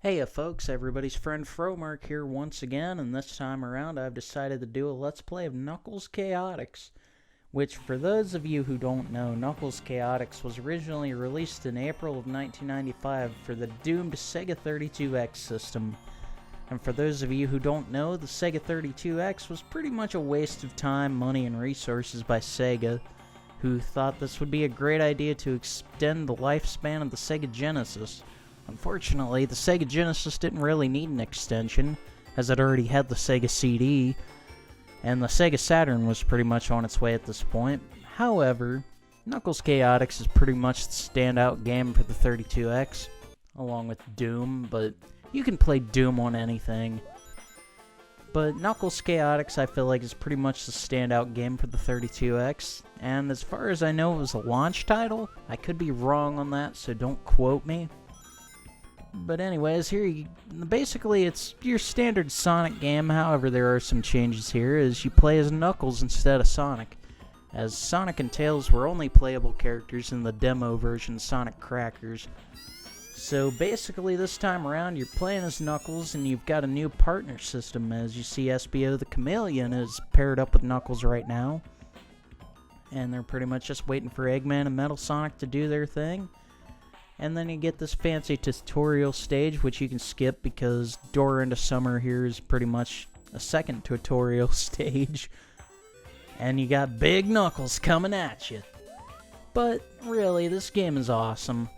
Hey folks, everybody's friend Fromark here once again, and this time around I've decided to do a Let's Play of Knuckles Chaotix, which for those of you who don't know, Knuckles Chaotix was originally released in April of 1995 for the doomed Sega 32X system. And for those of you who don't know, the Sega 32X was pretty much a waste of time, money, and resources by Sega, who thought this would be a great idea to extend the lifespan of the Sega Genesis. Unfortunately, the Sega Genesis didn't really need an extension, as it already had the Sega CD, and the Sega Saturn was pretty much on its way at this point. However, Knuckles Chaotix is pretty much the standout game for the 32X, along with Doom, but you can play Doom on anything. But Knuckles Chaotix, I feel like, is pretty much the standout game for the 32X, and as far as I know, it was a launch title. I could be wrong on that, so don't quote me. But anyways, basically it's your standard Sonic game. However, there are some changes here, as you play as Knuckles instead of Sonic, as Sonic and Tails were only playable characters in the demo version Sonic Crackers. So basically this time around you're playing as Knuckles, and you've got a new partner system, as you see SBO the Chameleon is paired up with Knuckles right now. And they're pretty much just waiting for Eggman and Metal Sonic to do their thing. And then you get this fancy tutorial stage, which you can skip because Door into Summer here is pretty much a second tutorial stage. And you got Big Knuckles coming at you. But really, this game is awesome.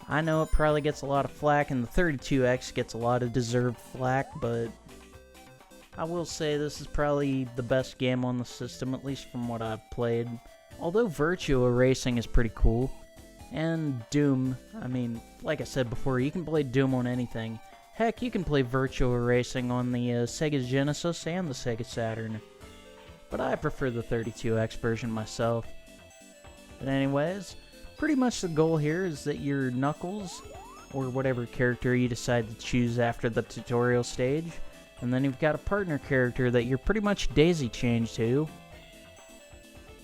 I know it probably gets a lot of flack, and the 32X gets a lot of deserved flack, but I will say this is probably the best game on the system, at least from what I've played. Although Virtua Racing is pretty cool. And Doom, I mean, like I said before, you can play Doom on anything. Heck, you can play Virtua Racing on the Sega Genesis and the Sega Saturn. But I prefer the 32X version myself. But anyways, pretty much the goal here is that you're Knuckles, or whatever character you decide to choose after the tutorial stage. And then you've got a partner character that you're pretty much daisy chained to.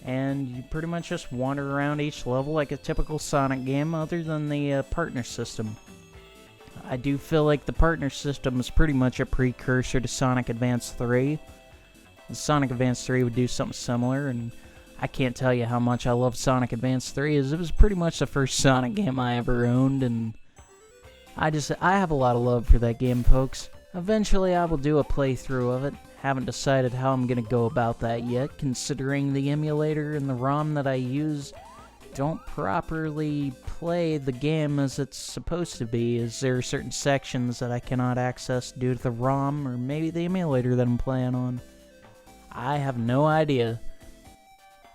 And you pretty much just wander around each level like a typical Sonic game, other than the partner system. I do feel like the partner system is pretty much a precursor to Sonic Advance 3. And Sonic Advance 3 would do something similar, and I can't tell you how much I love Sonic Advance 3, as it was pretty much the first Sonic game I ever owned, and I have a lot of love for that game, folks. Eventually I will do a playthrough of it. Haven't decided how I'm going to go about that yet, considering the emulator and the ROM that I use don't properly play the game as it's supposed to be, as there are certain sections that I cannot access due to the ROM or maybe the emulator that I'm playing on. I have no idea.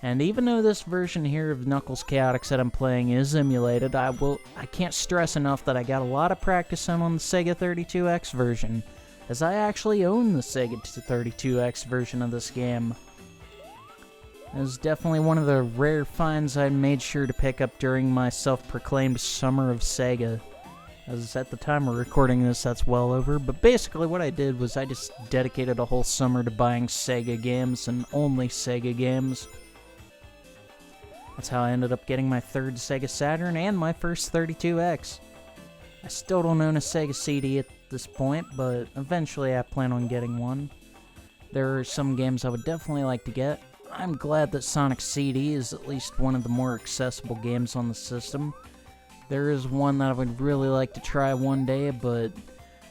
And even though this version here of Knuckles Chaotix that I'm playing is emulated, I can't stress enough that I got a lot of practice on the Sega 32X version, as I actually own the Sega 32X version of this game. It was definitely one of the rare finds I made sure to pick up during my self-proclaimed Summer of Sega, as at the time of recording this that's well over, but basically what I did was I just dedicated a whole summer to buying Sega games, and only Sega games. That's how I ended up getting my third Sega Saturn and my first 32X. I still don't own a Sega CD at this point, but eventually I plan on getting one. There are some games I would definitely like to get. I'm glad that Sonic CD is at least one of the more accessible games on the system. There is one that I would really like to try one day, but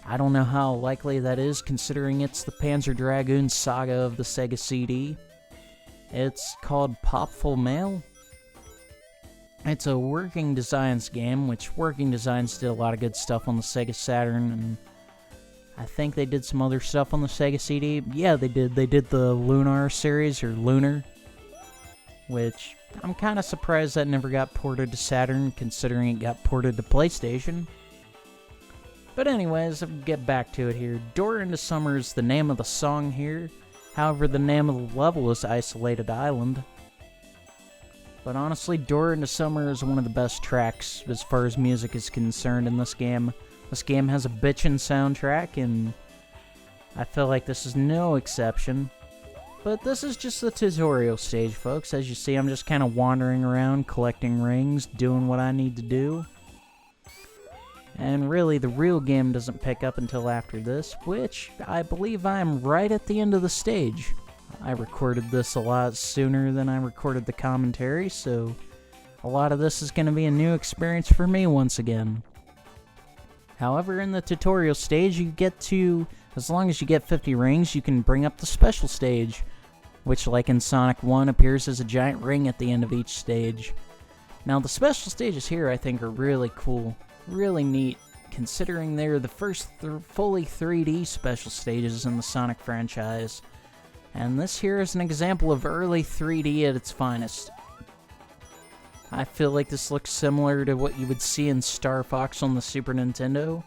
I don't know how likely that is, considering it's the Panzer Dragoon Saga of the Sega CD. It's called Popful Mail. It's a Working Designs game, which Working Designs did a lot of good stuff on the Sega Saturn, and I think they did some other stuff on the Sega CD. Yeah, they did. They did the Lunar series, or Lunar, which I'm kind of surprised that never got ported to Saturn, considering it got ported to PlayStation. But anyways, I'll get back to it here. Door into Summer is the name of the song here. However, the name of the level is Isolated Island. But honestly, Door into Summer is one of the best tracks as far as music is concerned in this game. This game has a bitchin' soundtrack, and I feel like this is no exception. But this is just the tutorial stage, folks. As you see, I'm just kind of wandering around, collecting rings, doing what I need to do. And really, the real game doesn't pick up until after this, which I believe I'm right at the end of the stage. I recorded this a lot sooner than I recorded the commentary, so a lot of this is going to be a new experience for me once again. However, in the tutorial stage, you get to, as long as you get 50 rings, you can bring up the special stage, which, like in Sonic 1, appears as a giant ring at the end of each stage. Now, the special stages here, I think, are really cool, really neat, considering they're the first fully 3D special stages in the Sonic franchise. And this here is an example of early 3D at its finest. I feel like this looks similar to what you would see in Star Fox on the Super Nintendo.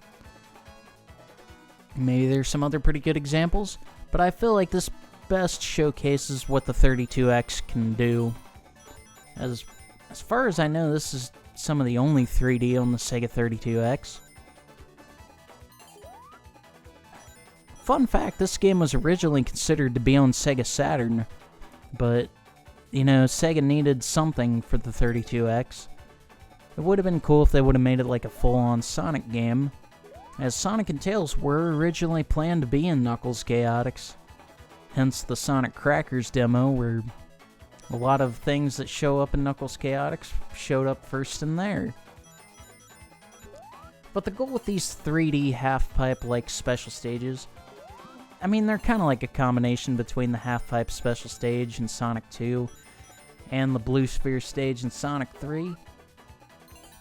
Maybe there's some other pretty good examples, but I feel like this best showcases what the 32X can do. As far as I know, this is some of the only 3D on the Sega 32X. Fun fact, this game was originally considered to be on Sega Saturn, but, you know, Sega needed something for the 32X. It would have been cool if they would have made it like a full-on Sonic game, as Sonic and Tails were originally planned to be in Knuckles Chaotix. Hence the Sonic Crackers demo, where a lot of things that show up in Knuckles Chaotix showed up first in there. But the goal with these 3D half-pipe-like special stages, I mean, they're kind of like a combination between the half-pipe special stage in Sonic 2 and the Blue Sphere stage in Sonic 3.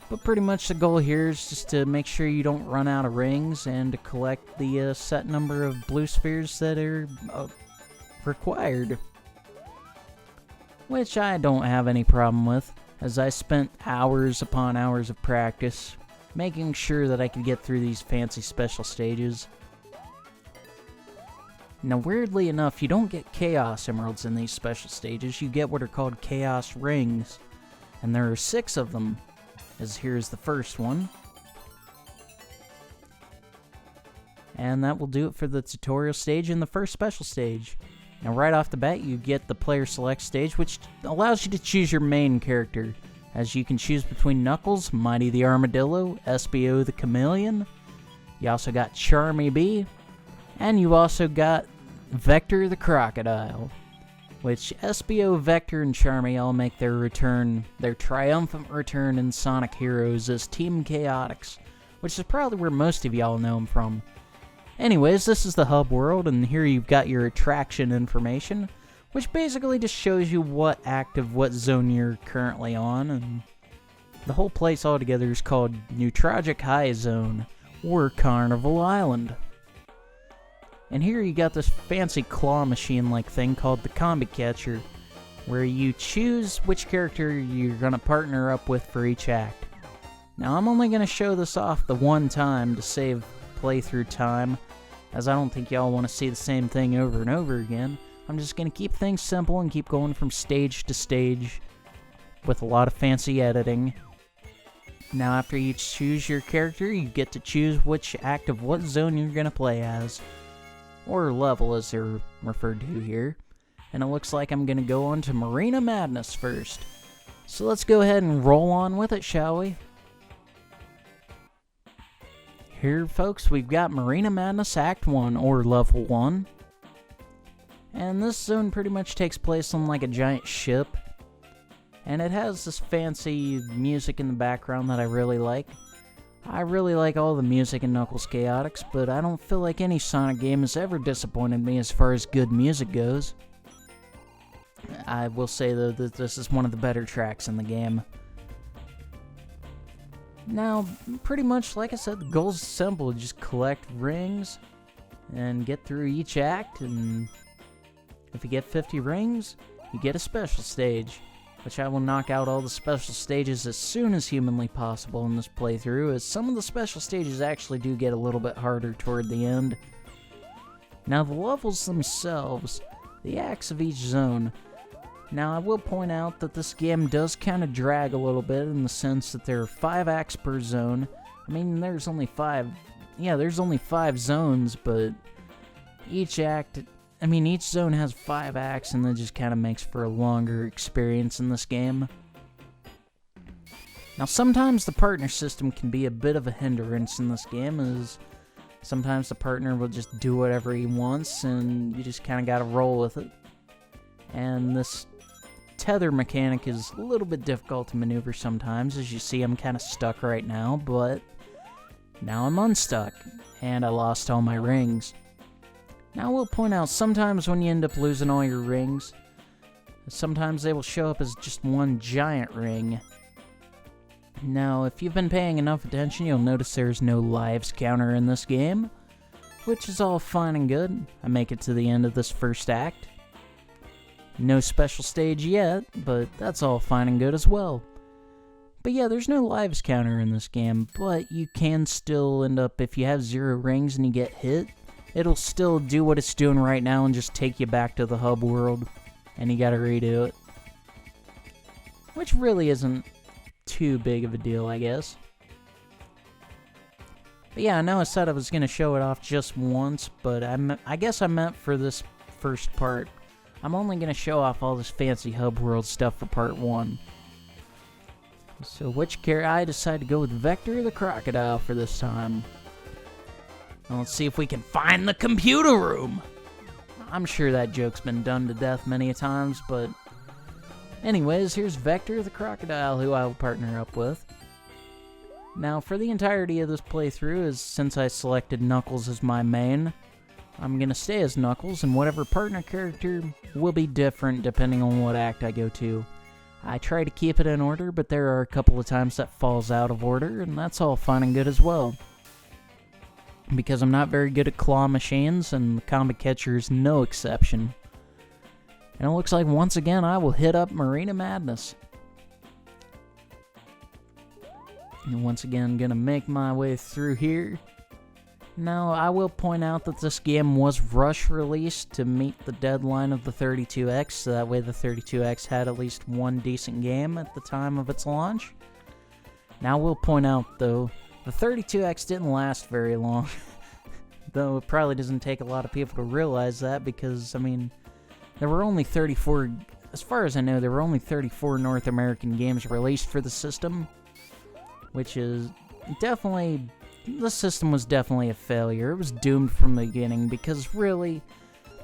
But pretty much the goal here is just to make sure you don't run out of rings and to collect the set number of Blue Spheres that are required. Which I don't have any problem with, as I spent hours upon hours of practice making sure that I could get through these fancy special stages. Now, weirdly enough, you don't get Chaos Emeralds in these special stages, you get what are called Chaos Rings, and there are 6 of them, as here's the first one. And that will do it for the tutorial stage and the first special stage. Now, right off the bat, you get the Player Select stage, which allows you to choose your main character, as you can choose between Knuckles, Mighty the Armadillo, SBO the Chameleon. You also got Charmy Bee, and you also got Vector the Crocodile, which SBO, Vector, and Charmy all make their return, their triumphant return in Sonic Heroes as Team Chaotix, which is probably where most of y'all know them from. Anyways, this is the hub world, and here you've got your attraction information, which basically just shows you what act of what zone you're currently on, and the whole place altogether is called Neutrogic High Zone, or Carnival Island. And here you got this fancy claw machine-like thing called the Combi Catcher, where you choose which character you're going to partner up with for each act. Now, I'm only going to show this off the one time to save playthrough time, as I don't think y'all want to see the same thing over and over again. I'm just going to keep things simple and keep going from stage to stage with a lot of fancy editing. Now, after you choose your character, you get to choose which act of what zone you're going to play as, or level as they're referred to here. And it looks like I'm going to go on to Marina Madness first. So let's go ahead and roll on with it, shall we? Here, folks, we've got Marina Madness Act 1, or Level 1. And this zone pretty much takes place on like a giant ship. And it has this fancy music in the background that I really like. I really like all the music in Knuckles Chaotix, but I don't feel like any Sonic game has ever disappointed me as far as good music goes. I will say, though, that this is one of the better tracks in the game. Now, pretty much, like I said, the goal is simple. Just collect rings and get through each act, and if you get 50 rings, you get a special stage, which I will knock out all the special stages as soon as humanly possible in this playthrough, as some of the special stages actually do get a little bit harder toward the end. Now, the levels themselves, the acts of each zone. Now, I will point out that this game does kind of drag a little bit in the sense that there are 5 acts per zone. I mean, there's only 5 zones, but each zone has 5 acts, and that just kind of makes for a longer experience in this game. Now, sometimes the partner system can be a bit of a hindrance in this game, as sometimes the partner will just do whatever he wants, and you just kind of gotta roll with it. And this tether mechanic is a little bit difficult to maneuver sometimes. As you see, I'm kind of stuck right now, but now I'm unstuck, and I lost all my rings. Now, I will point out, sometimes when you end up losing all your rings, sometimes they will show up as just one giant ring. Now, if you've been paying enough attention, you'll notice there's no lives counter in this game, which is all fine and good. I make it to the end of this first act. No special stage yet, but that's all fine and good as well. But yeah, there's no lives counter in this game, but you can still end up, if you have 0 rings and you get hit, it'll still do what it's doing right now and just take you back to the hub world, and you gotta redo it. Which really isn't too big of a deal, I guess. But yeah, I know I said I was gonna show it off just once, but I guess I meant for this first part, I'm only gonna show off all this fancy hub world stuff for part 1. So which character? I decided to go with Vector the Crocodile for this time. Now let's see if we can find the computer room. I'm sure that joke's been done to death many a times, but anyways, here's Vector the Crocodile, who I will partner up with. Now, for the entirety of this playthrough, since I selected Knuckles as my main, I'm gonna stay as Knuckles, and whatever partner character will be different depending on what act I go to. I try to keep it in order, but there are a couple of times that falls out of order, and that's all fine and good as well. Because I'm not very good at claw machines, and the Combat Catcher is no exception. And it looks like once again I will hit up Marina Madness. And once again, gonna make my way through here. Now, I will point out that this game was rush released to meet the deadline of the 32X, so that way the 32X had at least one decent game at the time of its launch. Now, I will point out, though, the 32X didn't last very long, though it probably doesn't take a lot of people to realize that, because, I mean, there were only 34, as far as I know, there were only 34 North American games released for the system, which is definitely, the system was definitely a failure. It was doomed from the beginning, because really,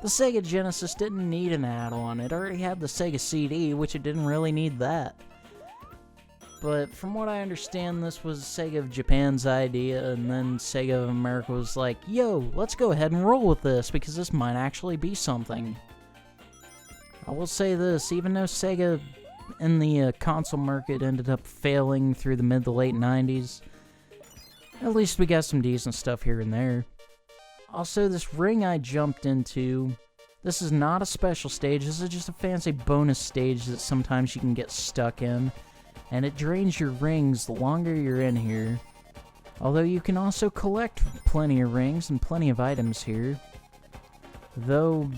the Sega Genesis didn't need an add-on. It already had the Sega CD, which it didn't really need that. But from what I understand, this was Sega of Japan's idea, and then Sega of America was like, yo, let's go ahead and roll with this, because this might actually be something. I will say this, even though Sega in the console market ended up failing through the mid to late 90s, at least we got some decent stuff here and there. Also, this ring I jumped into, this is not a special stage, this is just a fancy bonus stage that sometimes you can get stuck in, and it drains your rings the longer you're in here. Although you can also collect plenty of rings and plenty of items here. Though,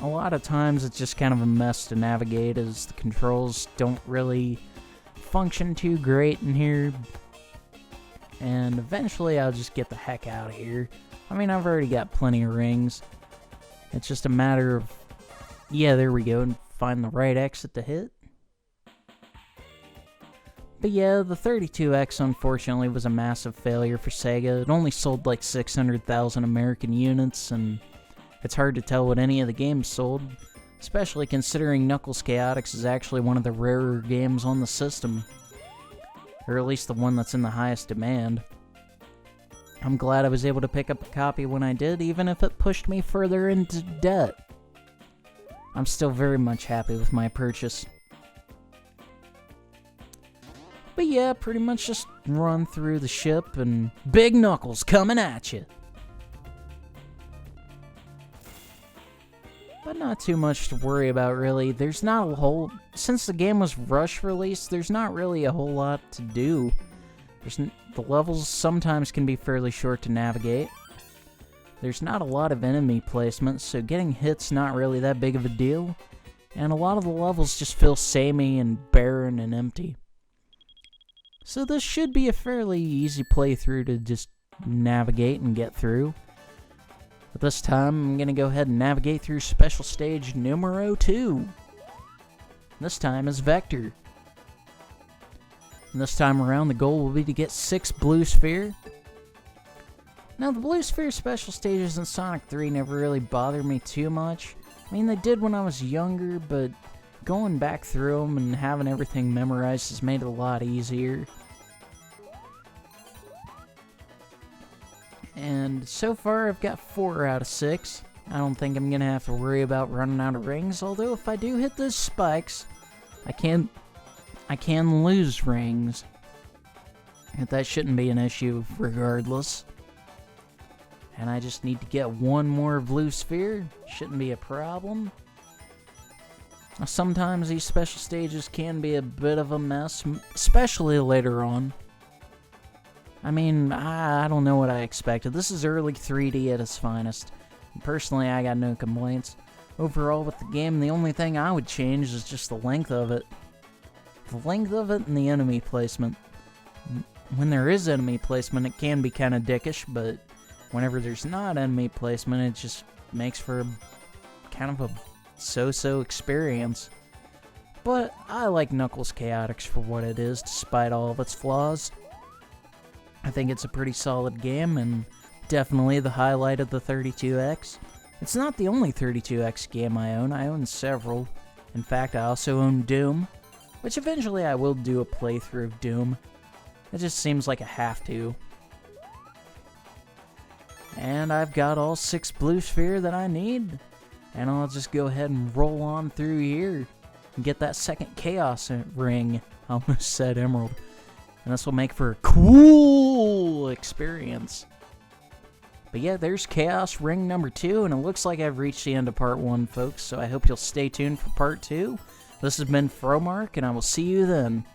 a lot of times it's just kind of a mess to navigate, as the controls don't really function too great in here. And eventually I'll just get the heck out of here. I mean, I've already got plenty of rings. It's just a matter of, yeah, there we go, and find the right exit to hit. But yeah, the 32X unfortunately was a massive failure for Sega. It only sold like 600,000 American units, and it's hard to tell what any of the games sold, especially considering Knuckles Chaotix is actually one of the rarer games on the system. Or at least the one that's in the highest demand. I'm glad I was able to pick up a copy when I did, even if it pushed me further into debt. I'm still very much happy with my purchase. But yeah, pretty much just run through the ship and Big Knuckles coming at you. But not too much to worry about, really. There's not a whole... Since the game was rush released, there's not really a whole lot to do. The levels sometimes can be fairly short to navigate. There's not a lot of enemy placement, so getting hits not really that big of a deal. And a lot of the levels just feel samey and barren and empty. So this should be a fairly easy playthrough to just navigate and get through. But this time, I'm going to go ahead and navigate through Special Stage numero 2. This time is Vector. And this time around, the goal will be to get 6 blue sphere. Now, the blue sphere special stages in Sonic 3 never really bothered me too much. I mean, they did when I was younger, but going back through them and having everything memorized has made it a lot easier. And so far, I've got 4 out of 6. I don't think I'm going to have to worry about running out of rings, although if I do hit those spikes, I can lose rings. And that shouldn't be an issue regardless. And I just need to get 1 more blue sphere. Shouldn't be a problem. Sometimes these special stages can be a bit of a mess, especially later on. I mean, I don't know what I expected. This is early 3D at its finest. Personally, I got no complaints. Overall, with the game, the only thing I would change is just the length of it. The length of it and the enemy placement. When there is enemy placement, it can be kind of dickish, but whenever there's not enemy placement, it just makes for kind of a so-so experience. But I like Knuckles Chaotix for what it is, despite all of its flaws. I think it's a pretty solid game, and definitely the highlight of the 32X. It's not the only 32X game I own several. In fact, I also own Doom, which eventually I will do a playthrough of Doom. It just seems like I have to. And I've got all 6 blue sphere that I need. And I'll just go ahead and roll on through here and get that second Chaos ring. I almost said emerald. And this will make for a cool experience. But yeah, there's Chaos ring number 2, and it looks like I've reached the end of part 1, folks. So I hope you'll stay tuned for part 2. This has been Fromark, and I will see you then.